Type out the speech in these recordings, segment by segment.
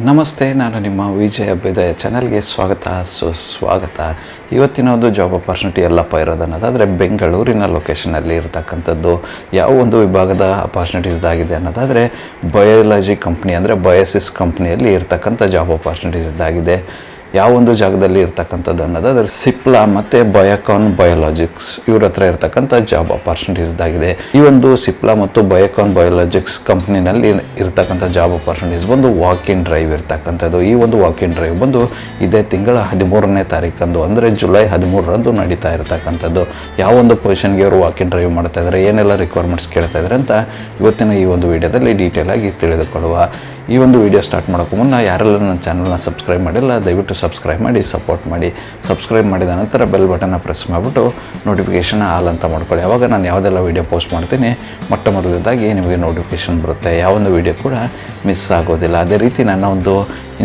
ನಮಸ್ತೆ, ನಾನು ನಿಮ್ಮ ವಿಜಯ ಅಭ್ಯುದಯ ಚಾನಲ್ಗೆ ಸುಸ್ವಾಗತ. ಇವತ್ತಿನ ಒಂದು ಜಾಬ್ ಅಪಾರ್ಚುನಿಟಿ ಎಲ್ಲಪ್ಪ ಇರೋದನ್ನೋದಾದರೆ ಬೆಂಗಳೂರಿನ ಲೊಕೇಶನಲ್ಲಿ ಇರತಕ್ಕಂಥದ್ದು. ಯಾವ ಒಂದು ವಿಭಾಗದ ಅಪಾರ್ಚುನಿಟೀಸ್ದಾಗಿದೆ ಅನ್ನೋದಾದರೆ ಬಯಾಲಜಿ ಕಂಪ್ನಿ ಅಂದರೆ ಬಯೋಸಿಸ್ ಕಂಪ್ನಿಯಲ್ಲಿ ಇರತಕ್ಕಂಥ ಜಾಬ್ ಅಪಾರ್ಚುನಿಟೀಸ್ದಾಗಿದೆ. ಯಾವ ಒಂದು ಜಾಗದಲ್ಲಿ ಇರ್ತಕ್ಕಂಥದ್ದು ಅನ್ನೋದಾದರೆ ಸಿಪ್ಲಾ ಮತ್ತು ಬಯೋಕಾನ್ ಬಯೋಲಾಜಿಕ್ಸ್ ಇವ್ರ ಹತ್ರ ಇರ್ತಕ್ಕಂಥ ಜಾಬ್ ಅಪಾರ್ಚುನಿಟೀಸ್ದಾಗಿದೆ. ಈ ಒಂದು ಸಿಪ್ಲಾ ಮತ್ತು ಬಯೋಕಾನ್ ಬಯೋಲಾಜಿಕ್ಸ್ ಕಂಪ್ನಿನಲ್ಲಿ ಇರ್ತಕ್ಕಂಥ ಜಾಬ್ ಅಪಾರ್ಚುನಿಟೀಸ್ ಬಂದು ವಾಕ್ ಇನ್ ಡ್ರೈವ್ ಇರ್ತಕ್ಕಂಥದ್ದು. ಈ ಒಂದು ವಾಕ್ ಇನ್ ಡ್ರೈವ್ ಬಂದು ಇದೇ ತಿಂಗಳ 13ನೇ ತಾರೀಕಂದು ಅಂದರೆ ಜುಲೈ 13ರಂದು ನಡೀತಾ ಇರ್ತಕ್ಕಂಥದ್ದು. ಯಾವ ಒಂದು ಪೊಸಿಷನ್ಗೆ ಅವರು ವಾಕ್ ಇನ್ ಡ್ರೈವ್ ಮಾಡ್ತಾ ಇದ್ದಾರೆ, ಏನೆಲ್ಲ ರಿಕ್ವೈರ್ಮೆಂಟ್ಸ್ ಕೇಳ್ತಾ ಇದ್ದಾರೆ ಅಂತ ಇವತ್ತಿನ ಈ ಒಂದು ವಿಡಿಯೋದಲ್ಲಿ ಡೀಟೇಲ್ ಆಗಿ ತಿಳಿದುಕೊಳ್ಳುವ. ಈ ಒಂದು ವಿಡಿಯೋ ಸ್ಟಾರ್ಟ್ ಮಾಡೋಕ್ಕೂ ಮುನ್ನ ಯಾರೆಲ್ಲ ನನ್ನ ಚಾನಲ್ನ ಸಬ್ಸ್ಕ್ರೈಬ್ ಮಾಡಿಲ್ಲ ದಯವಿಟ್ಟು ಸಬ್ಸ್ಕ್ರೈಬ್ ಮಾಡಿ ಸಪೋರ್ಟ್ ಮಾಡಿ. ಸಬ್ಸ್ಕ್ರೈಬ್ ಮಾಡಿದ ನಂತರ ಬೆಲ್ ಬಟನ್ನ ಪ್ರೆಸ್ ಮಾಡಿಬಿಟ್ಟು ನೋಟಿಫಿಕೇಷನ್ ಆಲ್ ಅಂತ ಮಾಡ್ಕೊಳ್ಳಿ. ಆವಾಗ ನಾನು ಯಾವುದೆಲ್ಲ ವೀಡಿಯೋ ಪೋಸ್ಟ್ ಮಾಡ್ತೀನಿ ಮೊಟ್ಟ ಮೊದಲನೇದಾಗಿ ನಿಮಗೆ ನೋಟಿಫಿಕೇಷನ್ ಬರುತ್ತೆ, ಯಾವೊಂದು ವೀಡಿಯೋ ಕೂಡ ಮಿಸ್ ಆಗೋದಿಲ್ಲ. ಅದೇ ರೀತಿ ನನ್ನ ಒಂದು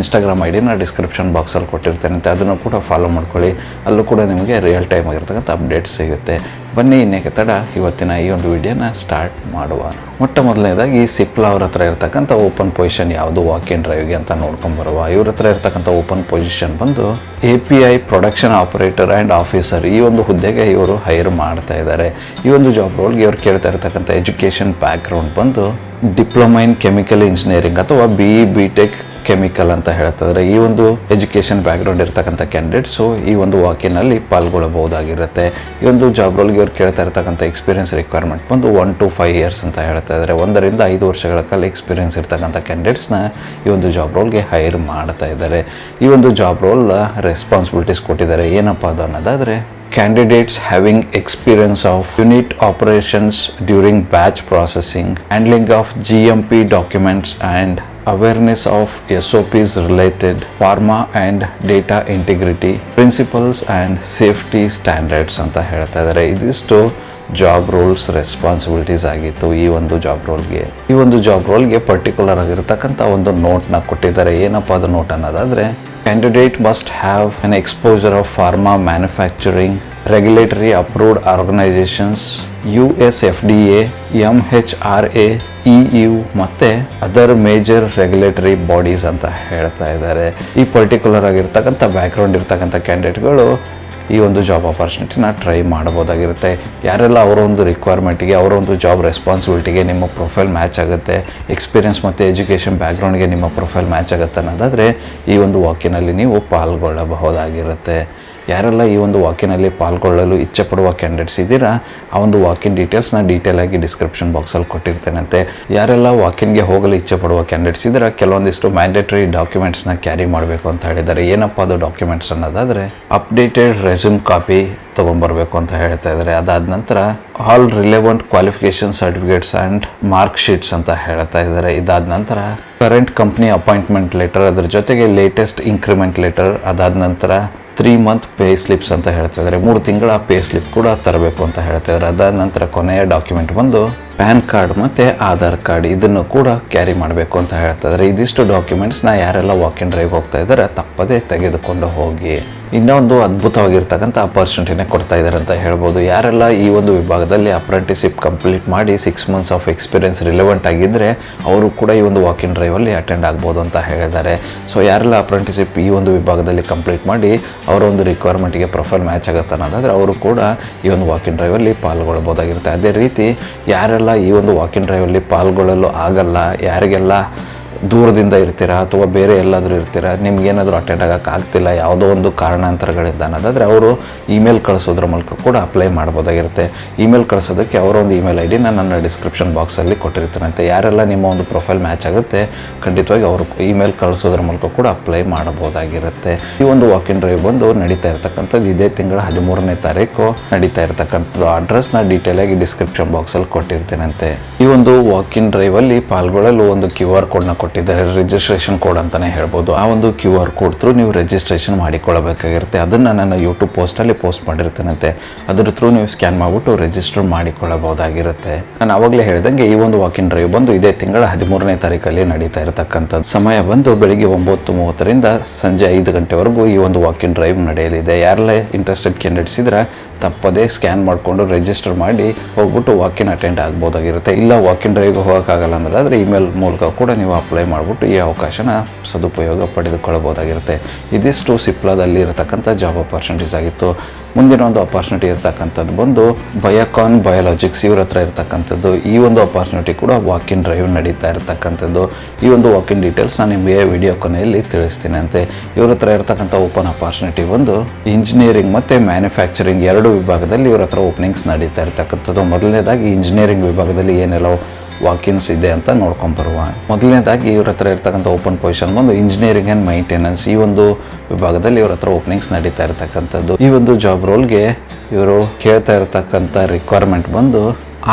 ಇನ್ಸ್ಟಾಗ್ರಾಮ್ ಐಡಿನ ಡಿಸ್ಕ್ರಿಪ್ಷನ್ ಬಾಕ್ಸಲ್ಲಿ ಕೊಟ್ಟಿರ್ತೇನೆ, ಅದನ್ನು ಕೂಡ ಫಾಲೋ ಮಾಡ್ಕೊಳ್ಳಿ. ಅಲ್ಲೂ ಕೂಡ ನಿಮಗೆ ರಿಯಲ್ ಟೈಮ್ ಆಗಿರ್ತಕ್ಕಂಥ ಅಪ್ಡೇಟ್ಸ್ ಸಿಗುತ್ತೆ. ಬನ್ನಿ ಇನ್ನೇಕೆ ತಡ, ಇವತ್ತಿನ ಈ ಒಂದು ವಿಡಿಯೋನ ಸ್ಟಾರ್ಟ್ ಮಾಡುವ. ಮೊಟ್ಟ ಮೊದಲನೇದಾಗಿ ಸಿಪ್ಲಾ ಅವ್ರ ಹತ್ರ ಇರ್ತಕ್ಕಂಥ ಓಪನ್ ಪೊಸಿಷನ್ ಯಾವುದು ವಾಕ್ ಇನ್ ಡ್ರೈವ್ಗೆ ಅಂತ ನೋಡ್ಕೊಂಬರುವ. ಇವ್ರ ಹತ್ರ ಇರ್ತಕ್ಕಂಥ ಓಪನ್ ಪೊಸಿಷನ್ ಬಂದು API production operator and officer ಈ ಒಂದು ಹುದ್ದೆಗೆ ಇವರು ಹೈರ್ ಮಾಡ್ತಾ ಇದ್ದಾರೆ. ಈ ಒಂದು ಜಾಬ್ ರೋಲ್ಗೆ ಇವ್ರು ಕೇಳ್ತಾ ಇರ್ತಕ್ಕಂಥ ಎಜುಕೇಷನ್ ಬ್ಯಾಕ್ಗ್ರೌಂಡ್ ಬಂದು ಡಿಪ್ಲೊಮಾ ಇನ್ ಕೆಮಿಕಲ್ ಇಂಜಿನಿಯರಿಂಗ್ ಅಥವಾ BE/BTech ಕೆಮಿಕಲ್ ಅಂತ ಹೇಳ್ತಿದ್ರೆ. ಈ ಒಂದು ಎಜುಕೇಷನ್ ಬ್ಯಾಕ್ಗ್ರೌಂಡ್ ಇರ್ತಕ್ಕಂಥ ಕ್ಯಾಂಡಿಡೇಟ್ಸು ಈ ಒಂದು ವಾಕಿನಲ್ಲಿ ಪಾಲ್ಗೊಳ್ಳಬಹುದಾಗಿರುತ್ತೆ. ಈ ಒಂದು ಜಾಬ್ ರೋಲ್ಗೆ ಇವ್ರು ಕೇಳ್ತಾ ಇರ್ತಕ್ಕಂಥ ಎಕ್ಸ್ಪೀರಿಯನ್ಸ್ ರಿಕ್ವೈರ್ಮೆಂಟ್ ಬಂದು 1 to 5 years ಅಂತ ಹೇಳ್ತಾ ಇದ್ದಾರೆ. 1 ರಿಂದ 5 ವರ್ಷಗಳ ಕಾಲ ಎಕ್ಸ್ಪೀರಿಯನ್ಸ್ ಇರ್ತಕ್ಕಂಥ ಕ್ಯಾಂಡಿಡೇಟ್ಸ್ನ ಈ ಒಂದು ಜಾಬ್ ರೋಲ್ಗೆ ಹೈರ್ ಮಾಡ್ತಾ ಇದ್ದಾರೆ. ಈ ಒಂದು ಜಾಬ್ ರೋಲ್ ರೆಸ್ಪಾನ್ಸಿಬಿಲಿಟೀಸ್ ಕೊಟ್ಟಿದ್ದಾರೆ. ಏನಪ್ಪ ಅದು ಅನ್ನೋದಾದರೆ candidates having experience of unit operations during batch processing, handling of GMP documents and awareness of SOPs related pharma and data integrity principles and safety standards ಅಂತ ಹೇಳ್ತಾ ಇದ್ದಾರೆ. ಇದಿಷ್ಟು ಜಾಬ್ ರೋಲ್ಸ್ ರೆಸ್ಪಾನ್ಸಿಬಿಲಿಟೀಸ್ ಆಗಿತ್ತು ಈ ಒಂದು ಜಾಬ್ ರೋಲ್ಗೆ. ಈ ಒಂದು ಜಾಬ್ ರೋಲ್ಗೆ ಪರ್ಟಿಕ್ಯುಲರ್ ಆಗಿರ್ತಕ್ಕಂಥ ಒಂದು ನೋಟ್ನ ಕೊಟ್ಟಿದ್ದಾರೆ. ಏನಪ್ಪ ಅದು ನೋಟ್ ಅನ್ನೋದಾದರೆ candidate must have an exposure of pharma manufacturing, regulatory approved organizations, US FDA, MHRA, EU ಮತ್ತು ಅದರ್ ಮೇಜರ್ ರೆಗ್ಯುಲೇಟರಿ ಬಾಡೀಸ್ ಅಂತ ಹೇಳ್ತಾ ಇದ್ದಾರೆ. ಈ ಪರ್ಟಿಕ್ಯುಲರ್ ಆಗಿರ್ತಕ್ಕಂಥ ಬ್ಯಾಕ್ಗ್ರೌಂಡ್ ಇರ್ತಕ್ಕಂಥ ಕ್ಯಾಂಡಿಡೇಟ್ಗಳು ಈ ಒಂದು ಜಾಬ್ ಅಪಾರ್ಚುನಿಟಿನ ಟ್ರೈ ಮಾಡ್ಬೋದಾಗಿರುತ್ತೆ. ಯಾರೆಲ್ಲ ಅವರ ಒಂದು ರಿಕ್ವೈರ್ಮೆಂಟಿಗೆ ಅವರ ಒಂದು ಜಾಬ್ ರೆಸ್ಪಾನ್ಸಿಬಿಲಿಟಿಗೆ ನಿಮ್ಮ ಪ್ರೊಫೈಲ್ ಮ್ಯಾಚ್ ಆಗುತ್ತೆ, ಎಕ್ಸ್ಪೀರಿಯನ್ಸ್ ಮತ್ತು ಎಜುಕೇಷನ್ ಬ್ಯಾಕ್ಗ್ರೌಂಡ್ಗೆ ನಿಮ್ಮ ಪ್ರೊಫೈಲ್ ಮ್ಯಾಚ್ ಆಗುತ್ತೆ ಅನ್ನೋದಾದರೆ ಈ ಒಂದು ವಾಕಿನಲ್ಲಿ ನೀವು ಪಾಲ್ಗೊಳ್ಳಬಹುದಾಗಿರುತ್ತೆ. ಯಾರೆಲ್ಲ ಈ ಒಂದು ವಾಕಿನಲ್ಲಿ ಪಾಲ್ಗೊಳ್ಳಲು ಇಚ್ಛೆ ಪಡುವ ಕ್ಯಾಂಡಿಡೇಟ್ಸ್ ಇದ್ದೀರಾ ಆ ಒಂದು ವಾಕಿನ್ ಡೀಟೇಲ್ಸ್ನ ಡೀಟೇಲಾಗಿ ಡಿಸ್ಕ್ರಿಪ್ಷನ್ ಬಾಕ್ಸಲ್ಲಿ ಕೊಟ್ಟಿರ್ತೇನಂತೆ. ಯಾರೆಲ್ಲ ವಾಕಿನ್ಗೆ ಹೋಗಲು ಇಚ್ಛೆ ಪಡುವ ಕ್ಯಾಂಡಿಡೇಟ್ಸ್ ಇದ್ದೀರಾ ಕೆಲವೊಂದಿಷ್ಟು ಮ್ಯಾಂಡೇಟರಿ ಡಾಕ್ಯುಮೆಂಟ್ಸ್ನ ಕ್ಯಾರಿ ಮಾಡಬೇಕು ಅಂತ ಹೇಳಿದ್ದಾರೆ. ಏನಪ್ಪ ಅದು ಡಾಕ್ಯುಮೆಂಟ್ಸ್ ಅನ್ನೋದಾದರೆ ಅಪ್ಡೇಟೆಡ್ ರೆಸ್ಯೂಮ್ ಕಾಪಿ ತೊಗೊಂಬರ್ಬೇಕು ಅಂತ ಹೇಳ್ತಾ ಇದ್ದಾರೆ. ಅದಾದ ನಂತರ all relevant qualification certificates and mark sheets ಅಂತ ಹೇಳ್ತಾ ಇದ್ದಾರೆ. ಇದಾದ ನಂತರ ಕರೆಂಟ್ ಕಂಪ್ನಿ ಅಪಾಯಿಂಟ್ಮೆಂಟ್ ಲೆಟರ್, ಅದ್ರ ಜೊತೆಗೆ ಲೇಟೆಸ್ಟ್ ಇಂಕ್ರಿಮೆಂಟ್ ಲೆಟರ್, ಅದಾದ ನಂತರ 3 month ಪೇ ಸ್ಲಿಪ್ಸ್ ಅಂತ ಹೇಳ್ತಾ ಇದ್ದಾರೆ. 3 ತಿಂಗಳ ಪೇ ಸ್ಲಿಪ್ ಕೂಡ ತರಬೇಕು ಅಂತ ಹೇಳ್ತಾ ಇದ್ದಾರೆ. ಅದಾದ ನಂತರ ಕೊನೆಯ ಡಾಕ್ಯುಮೆಂಟ್ ಬಂದು ಪ್ಯಾನ್ ಕಾರ್ಡ್ ಮತ್ತು ಆಧಾರ್ ಕಾರ್ಡ್, ಇದನ್ನು ಕೂಡ ಕ್ಯಾರಿ ಮಾಡಬೇಕು ಅಂತ ಹೇಳ್ತಾ ಇದ್ದಾರೆ. ಇದಿಷ್ಟು ಡಾಕ್ಯುಮೆಂಟ್ಸ್ನ ಯಾರೆಲ್ಲ ವಾಕ್ ಇನ್ ಡ್ರೈವ್ ಹೋಗ್ತಾ ಇದ್ದಾರೆ ತಪ್ಪದೇ ತೆಗೆದುಕೊಂಡು ಹೋಗಿ. ಇನ್ನೊಂದು ಅದ್ಭುತವಾಗಿರ್ತಕ್ಕಂಥ ಅಪಾರ್ಚುನಿಟಿನೇ ಕೊಡ್ತಾ ಇದ್ದಾರೆ ಅಂತ ಹೇಳ್ಬೋದು. ಯಾರೆಲ್ಲ ಈ ಒಂದು ವಿಭಾಗದಲ್ಲಿ ಅಪ್ರೆಂಟಿಸಿಪ್ ಕಂಪ್ಲೀಟ್ ಮಾಡಿ 6 months ಆಫ್ ಎಕ್ಸ್ಪೀರಿಯನ್ಸ್ ರಿಲೆವೆಂಟ್ ಆಗಿದ್ದರೆ ಅವರು ಕೂಡ ಈ ಒಂದು ವಾಕ್ ಇನ್ ಡ್ರೈವಲ್ಲಿ ಅಟೆಂಡ್ ಆಗ್ಬೋದು ಅಂತ ಹೇಳಿದ್ದಾರೆ. ಸೊ ಯಾರೆಲ್ಲ ಅಪ್ರೆಂಟಿಸಿಪ್ ಈ ಒಂದು ವಿಭಾಗದಲ್ಲಿ ಕಂಪ್ಲೀಟ್ ಮಾಡಿ ಅವರ ಒಂದು ರಿಕ್ವೈರ್ಮೆಂಟಿಗೆ ಪ್ರೊಫೈಲ್ ಮ್ಯಾಚ್ ಆಗುತ್ತೆ ಅನ್ನೋದಾದರೆ ಅವರು ಕೂಡ ಈ ಒಂದು ವಾಕ್ ಇನ್ ಡ್ರೈವಲ್ಲಿ ಪಾಲ್ಗೊಳ್ಬೋದಾಗಿರುತ್ತೆ. ಅದೇ ರೀತಿ ಯಾರೆಲ್ಲ ಈ ಒಂದು ವಾಕ್ ಇನ್ ಡ್ರೈವಲ್ಲಿ ಪಾಲ್ಗೊಳ್ಳಲು ಆಗಲ್ಲ, ಯಾರಿಗೆಲ್ಲ ದೂರದಿಂದ ಇರ್ತೀರಾ ಅಥವಾ ಬೇರೆ ಎಲ್ಲಾದರೂ ಇರ್ತೀರಾ, ನಿಮ್ಗೇನಾದರೂ ಅಟೆಂಡ್ ಆಗೋಕ್ಕಾಗ್ತಿಲ್ಲ ಯಾವುದೋ ಒಂದು ಕಾರಣಾಂತರಗಳಿಂದ ಅನ್ನೋದಾದರೆ ಅವರು ಇಮೇಲ್ ಕಳಿಸೋದ್ರ ಮೂಲಕ ಕೂಡ ಅಪ್ಲೈ ಮಾಡ್ಬೋದಾಗಿರುತ್ತೆ. ಇಮೇಲ್ ಕಳಿಸೋದಕ್ಕೆ ಅವರ ಒಂದು ಇಮೇಲ್ ID ನನ್ನ ಡಿಸ್ಕ್ರಿಪ್ಷನ್ ಬಾಕ್ಸಲ್ಲಿ ಕೊಟ್ಟಿರ್ತಾನಂತೆ. ಯಾರೆಲ್ಲ ನಿಮ್ಮ ಒಂದು ಪ್ರೊಫೈಲ್ ಮ್ಯಾಚ್ ಆಗುತ್ತೆ ಖಂಡಿತವಾಗಿ ಅವರು ಇಮೇಲ್ ಕಳಿಸೋದ್ರ ಮೂಲಕ ಕೂಡ ಅಪ್ಲೈ ಮಾಡಬಹುದಾಗಿರುತ್ತೆ. ಈ ಒಂದು ವಾಕ್ ಇನ್ ಡ್ರೈವ್ ಬಂದು ನಡೀತಾ ಇರ್ತಕ್ಕಂಥದ್ದು ಇದೇ ತಿಂಗಳ 13ನೇ ತಾರೀಕು ನಡೀತಾ ಇರ್ತಕ್ಕಂಥದ್ದು. ಅಡ್ರೆಸ್ನ ಡೀಟೇಲಾಗಿ ಡಿಸ್ಕ್ರಿಪ್ಷನ್ ಬಾಕ್ಸಲ್ಲಿ ಕೊಟ್ಟಿರ್ತೇನಂತೆ. ಈ ಒಂದು ವಾಕ್ ಇನ್ ಡ್ರೈವಲ್ಲಿ ಪಾಲ್ಗೊಳ್ಳಲು ಒಂದು QR ಕೋಡ್ನ ಕೊಟ್ಟಿದ್ದಾರೆ, ರಿಜಿಸ್ಟ್ರೇಷನ್ ಕೋಡ್ ಅಂತಲೇ ಹೇಳ್ಬೋದು. ಆ ಒಂದು QR ಕೋಡ್ ಥ್ರೂ ನೀವು ರಿಜಿಸ್ಟ್ರೇಷನ್ ಮಾಡಿಕೊಳ್ಳಬೇಕಾಗಿರುತ್ತೆ. ಅದನ್ನು ನನ್ನ ಯೂಟ್ಯೂಬ್ ಪೋಸ್ಟಲ್ಲಿ ಪೋಸ್ಟ್ ಮಾಡಿರ್ತೇನಂತೆ. ಅದರ ಥ್ರೂ ನೀವು ಸ್ಕ್ಯಾನ್ ಮಾಡಿಬಿಟ್ಟು ರಿಜಿಸ್ಟರ್ ಮಾಡಿಕೊಳ್ಳಬಹುದಾಗಿರುತ್ತೆ. ನಾನು ಆವಾಗಲೇ ಹೇಳಿದಂಗೆ ಈ ಒಂದು ವಾಕ್ ಇನ್ ಡ್ರೈವ್ ಬಂದು ಇದೇ ತಿಂಗಳ 13ನೇ ತಾರೀಕಲ್ಲಿ ನಡೀತಾ ಇರತಕ್ಕಂಥದ್ದು. ಸಮಯ ಬಂದು ಬೆಳಿಗ್ಗೆ 9:30ರಿಂದ ಸಂಜೆ 5 ಗಂಟೆವರೆಗೂ ಈ ಒಂದು ವಾಕ್ ಇನ್ ಡ್ರೈವ್ ನಡೆಯಲಿದೆ. ಯಾರೆಲ್ಲ ಇಂಟ್ರೆಸ್ಟೆಡ್ ಕ್ಯಾಂಡಿಡೇಟ್ಸ್ ಇದ್ರೆ ತಪ್ಪದೇ ಸ್ಕ್ಯಾನ್ ಮಾಡಿಕೊಂಡು ರಿಜಿಸ್ಟರ್ ಮಾಡಿ ಹೋಗ್ಬಿಟ್ಟು ವಾಕ್ ಇನ್ ಅಟೆಂಡ್ ಆಗ್ಬೋದಾಗಿರುತ್ತೆ. ಇಲ್ಲ ವಾಕ್ ಇನ್ ಡ್ರೈವ್ಗೆ ಹೋಗೋಕ್ಕಾಗಲ್ಲ ಅನ್ನೋದಾದರೆ ಇಮೇಲ್ ಮೂಲಕ ಕೂಡ ನೀವು ಅಪ್ಲೈ ಅಪ್ಲೈ ಮಾಡಿಬಿಟ್ಟು ಈ ಅವಕಾಶನ ಸದುಪಯೋಗ ಪಡೆದುಕೊಳ್ಳಬಹುದಾಗಿರುತ್ತೆ. ಇದಿಷ್ಟು ಸಿಪ್ಲಾದಲ್ಲಿ ಇರತಕ್ಕಂಥ ಜಾಬ್ ಅಪಾರ್ಚುನಿಟೀಸ್ ಆಗಿತ್ತು. ಮುಂದಿನ ಒಂದು ಅಪಾರ್ಚುನಿಟಿ ಇರ್ತಕ್ಕಂಥದ್ದು ಬಂದು ಬಯೋಕಾನ್ ಬಯೋಲಾಜಿಕ್ಸ್ ಇವ್ರ ಹತ್ರ ಇರ್ತಕ್ಕಂಥದ್ದು. ಈ ಒಂದು ಅಪಾರ್ಚುನಿಟಿ ಕೂಡ ವಾಕ್ ಇನ್ ಡ್ರೈವ್ ನಡೀತಾ ಇರ್ತಕ್ಕಂಥದ್ದು. ಈ ಒಂದು ವಾಕ್ ಇನ್ ಡೀಟೇಲ್ಸ್ ನಾನು ನಿಮಗೆ ವಿಡಿಯೋ ಕೊನೆಯಲ್ಲಿ ತಿಳಿಸ್ತೀನಿ ಅಂತೆ. ಇವ್ರ ಹತ್ರ ಇರ್ತಕ್ಕಂಥ ಓಪನ್ ಅಪಾರ್ಚುನಿಟಿ ಒಂದು ಇಂಜಿನಿಯರಿಂಗ್ ಮತ್ತು ಮ್ಯಾನುಫ್ಯಾಕ್ಚರಿಂಗ್ ಎರಡು ವಿಭಾಗದಲ್ಲಿ ಇವ್ರ ಹತ್ರ ಓಪನಿಂಗ್ಸ್ ನಡೀತಾ ಇರ್ತಕ್ಕಂಥದ್ದು. ಮೊದಲನೇದಾಗಿ ಇಂಜಿನಿಯರಿಂಗ್ ವಿಭಾಗದಲ್ಲಿ ಏನೆಲ್ಲ ವಾಕಿನ್ಸ್ ಇದೆ ಅಂತ ನೋಡ್ಕೊಂಬರುವ. ಮೊದಲನೇದಾಗಿ ಇವ್ರ ಹತ್ರ ಇರ್ತಕ್ಕಂಥ ಓಪನ್ ಪೊಸಿಷನ್ ಬಂದು ಇಂಜಿನಿಯರಿಂಗ್ ಆ್ಯಂಡ್ ಮೈಂಟೆನೆನ್ಸ್ ಈ ಒಂದು ವಿಭಾಗದಲ್ಲಿ ಇವ್ರ ಹತ್ರ ಓಪನಿಂಗ್ಸ್ ನಡೀತಾ ಇರ್ತಕ್ಕಂಥದ್ದು. ಈ ಒಂದು ಜಾಬ್ ರೋಲ್ಗೆ ಇವರು ಕೇಳ್ತಾ ಇರತಕ್ಕಂಥ ರಿಕ್ವೈರ್ಮೆಂಟ್ ಬಂದು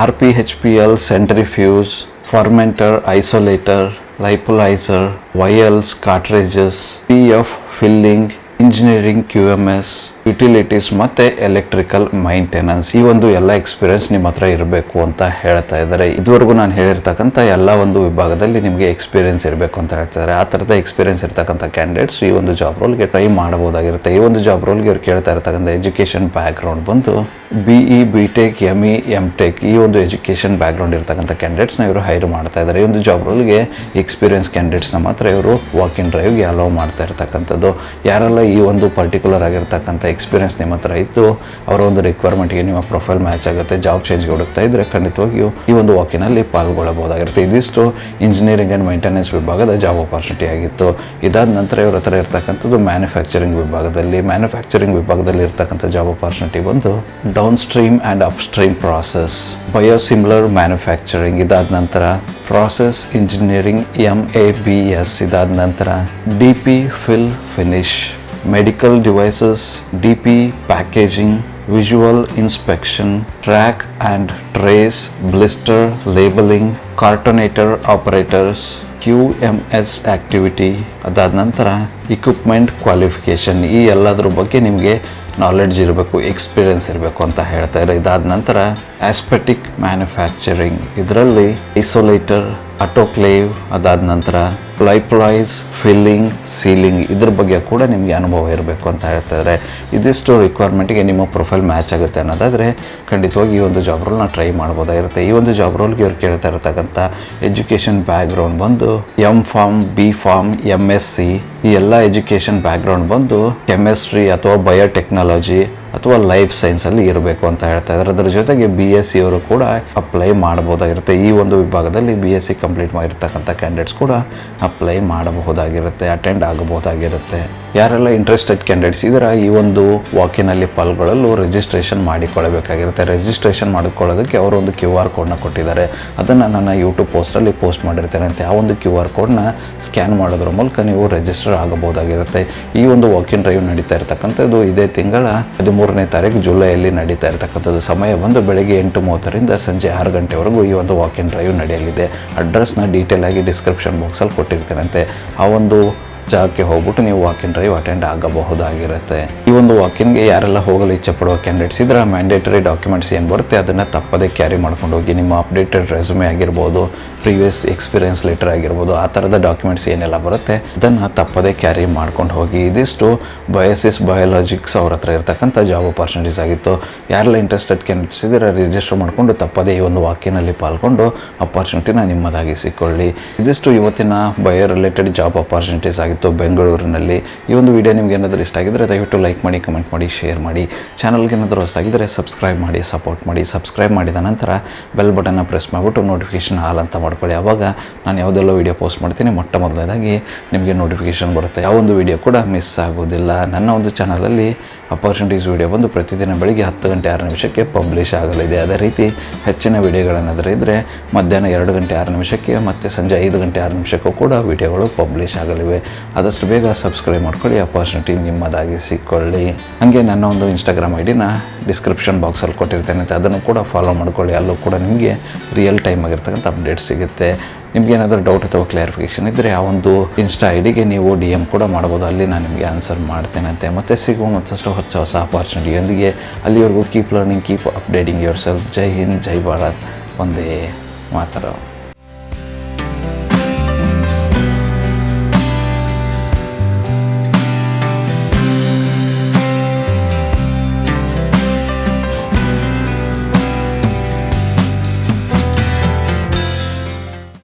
RPHPL, centrifuge, fermenter, isolator, lyophiliser, vials, cartridges, PF filling, engineering, QMS, utilities ಮತ್ತು ಎಲೆಕ್ಟ್ರಿಕಲ್ ಮೈಂಟೆನೆನ್ಸ್. ಈ ಒಂದು ಎಲ್ಲ ಎಕ್ಸ್ಪೀರಿಯನ್ಸ್ ನಿಮ್ಮ ಹತ್ರ ಇರಬೇಕು ಅಂತ ಹೇಳ್ತಾ ಇದ್ದಾರೆ. ಇದುವರೆಗೂ ನಾನು ಹೇಳಿರ್ತಕ್ಕಂಥ ಎಲ್ಲ ಒಂದು ವಿಭಾಗದಲ್ಲಿ ನಿಮಗೆ ಎಕ್ಸ್ಪೀರಿಯನ್ಸ್ ಇರಬೇಕು ಅಂತ ಹೇಳ್ತಾರೆ. ಆ ಥರದ ಎಕ್ಸ್ಪೀರಿಯನ್ಸ್ ಇರ್ತಕ್ಕಂಥ ಕ್ಯಾಂಡಿಡೇಟ್ಸ್ ಈ ಒಂದು ಜಾಬ್ ರೋಲ್ಗೆ ಟ್ರೈ ಮಾಡಬಹುದಾಗಿರುತ್ತೆ. ಈ ಒಂದು ಜಾಬ್ ರೋಲ್ಗೆ ಇವ್ರು ಕೇಳ್ತಾ ಇರ್ತಕ್ಕಂಥ ಎಜುಕೇಷನ್ ಬ್ಯಾಕ್ಗ್ರೌಂಡ್ ಬಂದು BE, BTech, ME, MTech ಈ ಒಂದು ಎಜುಕೇಷನ್ ಬ್ಯಾಕ್ಗ್ರೌಂಡ್ ಇರ್ತಕ್ಕಂಥ ಕ್ಯಾಂಡಿಡೇಟ್ಸ್ನ ಇವರು ಹೈರ್ ಮಾಡ್ತಾ ಇದ್ದಾರೆ. ಈ ಒಂದು ಜಾಬ್ ರೋಲ್ಗೆ ಎಕ್ಸ್ಪೀರಿಯನ್ಸ್ ಕ್ಯಾಂಡಿಡೇಟ್ಸ್ನ ಮಾತ್ರ ಇವರು ವಾಕ್ ಇನ್ ಡ್ರೈವ್ಗೆ ಅಲೋ ಮಾಡ್ತಾ ಇರ್ತಕ್ಕಂಥದ್ದು. ಯಾರೆಲ್ಲ ಈ ಒಂದು ಪರ್ಟಿಕ್ಯುಲರ್ ಆಗಿರ್ತಕ್ಕಂಥ ಎಕ್ಸ್ಪೀರಿಯನ್ಸ್ ನಿಮ್ಮ ಹತ್ರ ಇದ್ದು ಅವರ ಒಂದು ರಿಕ್ವೈರ್ಮೆಂಟ್ಗೆ ನಿಮ್ಮ ಪ್ರೊಫೈಲ್ ಮ್ಯಾಚ್ ಆಗುತ್ತೆ, ಜಾಬ್ ಚೇಂಜ್ಗೆ ಹುಡುಕ್ತಾ ಇದ್ದರೆ ಖಂಡಿತವಾಗಿಯೂ ಈ ಒಂದು ವಾಕಿನಲ್ಲಿ ಪಾಲ್ಗೊಳ್ಳಬಹುದಾಗಿರುತ್ತೆ. ಇದಿಷ್ಟು ಇಂಜಿನಿಯರಿಂಗ್ ಆ್ಯಂಡ್ ಮೈಂಟೆನೆನ್ಸ್ ವಿಭಾಗದ ಜಾಬ್ ಅಪಾರ್ಚುನಿಟಿ ಆಗಿತ್ತು. ಇದಾದ ನಂತರ ಇವ್ರ ಹತ್ರ ಇರ್ತಕ್ಕಂಥದ್ದು ಮ್ಯಾನುಫ್ಯಾಕ್ಚರಿಂಗ್ ವಿಭಾಗದಲ್ಲಿ ಇರ್ತಕ್ಕಂಥ ಜಾಬ್ ಅಪಾರ್ಚುನಿಟಿ ಬಂದು downstream and upstream process, biosimilar manufacturing, ಇದಾದ ನಂತರ ಪ್ರಾಸೆಸ್ ಇಂಜಿನಿಯರಿಂಗ್ MABS, ಇದಾದ ನಂತರ DP fill finish, medical devices, DP packaging, visual inspection, track and trace, blister labelling, cartonator operators, QMS activity, ಅದಾದ ನಂತರ equipment qualification. ಈ ಎಲ್ಲದ್ರ ಬಗ್ಗೆ ನಿಮಗೆ ನಾಲೆಡ್ಜ್ ಇರಬೇಕು, ಎಕ್ಸ್ಪೀರಿಯನ್ಸ್ ಇರಬೇಕು ಅಂತ ಹೇಳ್ತಾರೆ. ಇದಾದ ನಂತರ ಆಸ್ಪೆಟಿಕ್ ಮ್ಯಾನುಫ್ಯಾಕ್ಚರಿಂಗ್, ಇದರಲ್ಲಿ ಐಸೋಲೇಟರ್, ಆಟೋಕ್ಲೇವ್, ಅದಾದ ನಂತರ ಲೈಪೋಲೈಸ್, ಫಿಲ್ಲಿಂಗ್, ಸೀಲಿಂಗ್ ಇದ್ರ ಬಗ್ಗೆ ಕೂಡ ನಿಮಗೆ ಅನುಭವ ಇರಬೇಕು ಅಂತ ಹೇಳ್ತಾರೆ. ಇದಿಷ್ಟು ರಿಕ್ವೈರ್ಮೆಂಟ್ಗೆ ನಿಮ್ಮ ಪ್ರೊಫೈಲ್ ಮ್ಯಾಚ್ ಆಗುತ್ತೆ ಅನ್ನೋದಾದರೆ ಖಂಡಿತವಾಗಿ ಈ ಒಂದು ಜಾಬ್ ರೋಲ್ನ ಟ್ರೈ ಮಾಡ್ಬೋದಾಗಿರುತ್ತೆ. ಈ ಒಂದು ಜಾಬ್ ರೋಲ್ಗೆ ಇವ್ರು ಕೇಳ್ತಾ ಇರತಕ್ಕಂಥ ಎಜುಕೇಷನ್ ಬ್ಯಾಕ್ಗ್ರೌಂಡ್ ಬಂದು MPharm, BPharm, MSc ಈ ಎಲ್ಲ ಎಜುಕೇಷನ್ ಬ್ಯಾಕ್ಗ್ರೌಂಡ್ ಬಂದು ಕೆಮಿಸ್ಟ್ರಿ ಅಥವಾ ಬಯೋಟೆಕ್ನಾಲಜಿ ಅಥವಾ ಲೈಫ್ ಸೈನ್ಸಲ್ಲಿ ಇರಬೇಕು ಅಂತ ಹೇಳ್ತಾ ಇದ್ದಾರೆ. ಅದರ ಜೊತೆಗೆ BSc ಅವರು ಕೂಡ ಅಪ್ಲೈ ಮಾಡ್ಬೋದಾಗಿರುತ್ತೆ. ಈ ಒಂದು ವಿಭಾಗದಲ್ಲಿ BSc ಕಂಪ್ಲೀಟ್ ಮಾಡಿರ್ತಕ್ಕಂಥ ಕ್ಯಾಂಡಿಡೇಟ್ಸ್ ಕೂಡ ಅಪ್ಲೈ ಮಾಡಬಹುದಾಗಿರುತ್ತೆ, ಅಟೆಂಡ್ ಆಗಬಹುದಾಗಿರುತ್ತೆ. ಯಾರೆಲ್ಲ ಇಂಟ್ರೆಸ್ಟೆಡ್ ಕ್ಯಾಂಡಿಡೇಟ್ಸ್ ಇದರ ಈ ಒಂದು ವಾಕಿನಲ್ಲಿ ಪಾಲ್ಗೊಳ್ಳಲು ರಿಜಿಸ್ಟ್ರೇಷನ್ ಮಾಡಿಕೊಳ್ಳಬೇಕಾಗಿರುತ್ತೆ. ರಿಜಿಸ್ಟ್ರೇಷನ್ ಮಾಡಿಕೊಳ್ಳೋದಕ್ಕೆ ಅವರು ಒಂದು QR ಕೋಡ್ನ ಕೊಟ್ಟಿದ್ದಾರೆ. ಅದನ್ನು ನನ್ನ ಯೂಟ್ಯೂಬ್ ಪೋಸ್ಟಲ್ಲಿ ಪೋಸ್ಟ್ ಮಾಡಿರ್ತೇನೆ ಅಂತ. ಆ ಒಂದು QR ಕೋಡ್ನ ಸ್ಕ್ಯಾನ್ ಮಾಡೋದ್ರ ಮೂಲಕ ನೀವು ರಿಜಿಸ್ಟರ್ ಆಗಬಹುದಾಗಿರುತ್ತೆ. ಈ ಒಂದು ವಾಕಿನ್ ಡ್ರೈವ್ ನಡೀತಾ ಇರತಕ್ಕಂಥದ್ದು ಇದೇ ತಿಂಗಳ 13ನೇ ತಾರೀಕು ಜುಲೈಯಲ್ಲಿ ನಡೀತಾ ಇರತಕ್ಕಂಥದ್ದು. ಸಮಯ ಬಂದು ಬೆಳಗ್ಗೆ 8:30ರಿಂದ ಸಂಜೆ 6 ಗಂಟೆವರೆಗೂ ಈ ಒಂದು ವಾಕಿನ್ ಡ್ರೈವ್ ನಡೆಯಲಿದೆ. ಅಡ್ರೆಸ್ನ ಡೀಟೇಲ್ ಆಗಿ ಡಿಸ್ಕ್ರಿಪ್ಷನ್ ಬಾಕ್ಸಲ್ಲಿ ಕೊಟ್ಟಿರ್ತೇನಂತೆ. ಆ ಒಂದು ಜಾಗಕ್ಕೆ ಹೋಗ್ಬಿಟ್ಟು ನೀವು ವಾಕಿನ್ ಡ್ರೈವ್ ಅಟೆಂಡ್ ಆಗಬಹುದಾಗಿರುತ್ತೆ. ಈ ಒಂದು ವಾಕಿನ್ಗೆ ಯಾರೆಲ್ಲ ಹೋಗಲು ಇಚ್ಛೆ ಪಡುವ ಕ್ಯಾಂಡಿಡೇಟ್ಸ್ ಇದ್ರೆ ಮ್ಯಾಂಡೇಟರಿ ಡಾಕ್ಯುಮೆಂಟ್ಸ್ ಏನು ಬರುತ್ತೆ ಅದನ್ನು ತಪ್ಪದೇ ಕ್ಯಾರಿ ಮಾಡ್ಕೊಂಡು ಹೋಗಿ. ನಿಮ್ಮ ಅಪ್ಡೇಟೆಡ್ ರೆಸ್ಯೂಮೆ ಆಗಿರ್ಬೋದು, ಪ್ರೀವಿಯಸ್ ಎಕ್ಸ್ಪೀರಿಯನ್ಸ್ ಲೆಟರ್ ಆಗಿರ್ಬೋದು, ಆ ಥರದ ಡಾಕ್ಯುಮೆಂಟ್ಸ್ ಏನೆಲ್ಲ ಬರುತ್ತೆ ಅದನ್ನು ತಪ್ಪದೇ ಕ್ಯಾರಿ ಮಾಡ್ಕೊಂಡು ಹೋಗಿ. ಇದಿಷ್ಟು ಬಯೋಲಾಜಿಕ್ಸ್ ಅವ್ರ ಹತ್ರ ಇರ್ತಕ್ಕಂಥ ಜಾಬ್ ಅಪಾರ್ಚುನಿಟೀಸ್ ಆಗಿತ್ತು. ಯಾರೆಲ್ಲ ಇಂಟ್ರೆಸ್ಟೆಡ್ ಕ್ಯಾಂಡಿಡೇಟ್ಸ್ ಇದ್ರೆ ರಿಜಿಸ್ಟರ್ ಮಾಡಿಕೊಂಡು ತಪ್ಪದೇ ಈ ಒಂದು ವಾಕಿನಲ್ಲಿ ಪಾಲ್ಗೊಂಡು ಅಪಾರ್ಚುನಿಟಿನ ನಿಮ್ಮದಾಗಿಸಿಕೊಳ್ಳಿ. ಇದಿಷ್ಟು ಇವತ್ತಿನ ಬಯೋ ರಿಲೇಟೆಡ್ ಜಾಬ್ ಅಪಾರ್ಚುನಿಟೀಸ್ ಆಗಿತ್ತು ಬೆಂಗಳೂರಿನಲ್ಲಿ. ಈ ಒಂದು ವಿಡಿಯೋ ನಿಮ್ಗೆ ಏನಾದರೂ ಇಷ್ಟ ಆಗಿದ್ದರೆ ದಯವಿಟ್ಟು ಲೈಕ್ ಮಾಡಿ, ಕಮೆಂಟ್ ಮಾಡಿ, ಶೇರ್ ಮಾಡಿ. ಚಾನಲ್ಗೆ ಏನಾದರೂ ಹೊಸದಾಗಿದ್ದರೆ ಸಬ್ಸ್ಕ್ರೈಬ್ ಮಾಡಿ, ಸಪೋರ್ಟ್ ಮಾಡಿ. ಸಬ್ಸ್ಕ್ರೈಬ್ ಮಾಡಿದ ನಂತರ ಬೆಲ್ ಬಟನ್ನ ಪ್ರೆಸ್ ಮಾಡಿಬಿಟ್ಟು ನೋಟಿಫಿಕೇಷನ್ ಆಲ್ ಅಂತ ಮಾಡ್ಕೊಳ್ಳಿ. ಆವಾಗ ನಾನು ಯಾವುದೆಲ್ಲ ವೀಡಿಯೋ ಪೋಸ್ಟ್ ಮಾಡ್ತೀನಿ ಮೊಟ್ಟ ಮೊದಲನೇದಾಗಿ ನಿಮಗೆ ನೋಟಿಫಿಕೇಷನ್ ಬರುತ್ತೆ. ಯಾವೊಂದು ವೀಡಿಯೋ ಕೂಡ ಮಿಸ್ ಆಗೋದಿಲ್ಲ. ನನ್ನ ಒಂದು ಚಾನಲಲ್ಲಿ ಅಪಾರ್ಚುನಿಟೀಸ್ ವೀಡಿಯೋ ಬಂದು ಪ್ರತಿದಿನ ಬೆಳಿಗ್ಗೆ 10:06 ಪಬ್ಲಿಷ್ ಆಗಲಿದೆ. ಅದೇ ರೀತಿ ಹೆಚ್ಚಿನ ವೀಡಿಯೋಗಳೇನಾದರೂ ಇದ್ದರೆ ಮಧ್ಯಾಹ್ನ 2:06 ಮತ್ತು ಸಂಜೆ 5:06 ಕೂಡ ವೀಡಿಯೋಗಳು ಪಬ್ಲಿಷ್ ಆಗಲಿವೆ. ಆದಷ್ಟು ಬೇಗ ಸಬ್ಸ್ಕ್ರೈಬ್ ಮಾಡ್ಕೊಳ್ಳಿ, ಅಪಾರ್ಚುನಿಟಿ ನಿಮ್ಮದಾಗಿಸಿಕೊಳ್ಳಿ. ಹಾಗೆ ನನ್ನ ಒಂದು ಇನ್ಸ್ಟಾಗ್ರಾಮ್ ಐಡಿನ ಡಿಸ್ಕ್ರಿಪ್ಷನ್ ಬಾಕ್ಸಲ್ಲಿ ಕೊಟ್ಟಿರ್ತೇನೆ, ಅದನ್ನು ಕೂಡ ಫಾಲೋ ಮಾಡ್ಕೊಳ್ಳಿ. ಅಲ್ಲೂ ಕೂಡ ನಿಮಗೆ ರಿಯಲ್ ಟೈಮ್ ಆಗಿರ್ತಕ್ಕಂಥ ಅಪ್ಡೇಟ್ ಸಿಗುತ್ತೆ. ನಿಮಗೇನಾದರೂ ಡೌಟ್ ಅಥವಾ ಕ್ಲಾರಿಫಿಕೇಷನ್ ಇದ್ದರೆ ಆ ಒಂದು ಇನ್ಸ್ಟಾ ಐಡಿಗೆ ನೀವು DM ಕೂಡ ಮಾಡ್ಬೋದು. ಅಲ್ಲಿ ನಾನು ನಿಮಗೆ ಆನ್ಸರ್ ಮಾಡ್ತೇನಂತೆ. ಮತ್ತೆ ಸಿಗುವ ಮತ್ತಷ್ಟು ಹೊಸ ಅಪಾರ್ಚುನಿಟಿಯೊಂದಿಗೆ. ಅಲ್ಲಿವರೆಗೂ keep learning, keep updating yourself. ಜೈ ಹಿಂದ್, ಜೈ ಭಾರತ್, ಒಂದೇ ಮಾತರಂ.